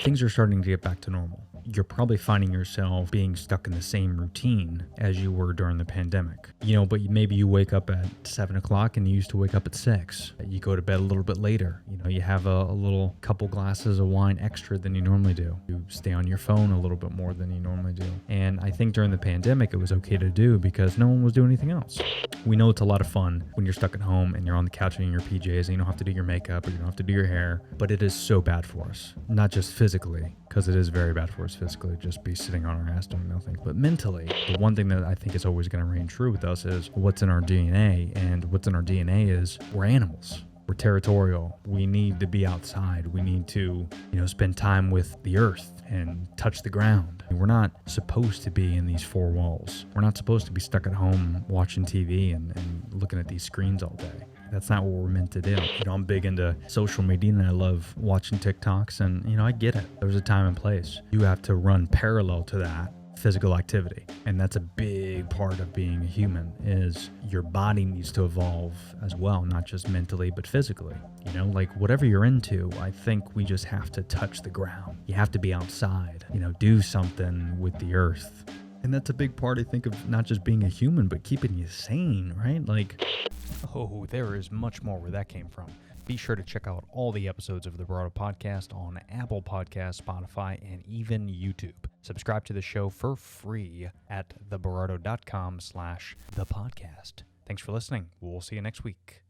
things are starting to get back to normal. You're probably finding yourself being stuck in the same routine as you were during the pandemic. But maybe you wake up at 7 o'clock and you used to wake up at 6. You go to bed a little bit later. You have a little couple glasses of wine extra than you normally do. You stay on your phone a little bit more than you normally do. And I think during the pandemic, it was okay to do because no one was doing anything else. We know it's a lot of fun when you're stuck at home and you're on the couch in your PJs and you don't have to do your makeup or you don't have to do your hair, but it is so bad for us. Not just physically, because it is very bad for us physically, just be sitting on our ass doing nothing, but mentally. The one thing that I think is always going to reign true with us is what's in our DNA, and what's in our DNA is we're animals. We're territorial. We need to be outside. We need to, spend time with the earth and touch the ground. We're not supposed to be in these four walls. We're not supposed to be stuck at home watching TV and looking at these screens all day. That's not what we're meant to do. I'm big into social media and I love watching TikToks, and I get it. There's a time and place. You have to run parallel to that physical activity. And that's a big part of being a human, is your body needs to evolve as well, not just mentally, but physically. Like whatever you're into, I think we just have to touch the ground. You have to be outside, do something with the earth. And that's a big part, I think, of not just being a human, but keeping you sane, right? There is much more where that came from. Be sure to check out all the episodes of the Barado Podcast on Apple Podcasts, Spotify, and even YouTube. Subscribe to the show for free at thebarado.com/thepodcast. Thanks for listening. We'll see you next week.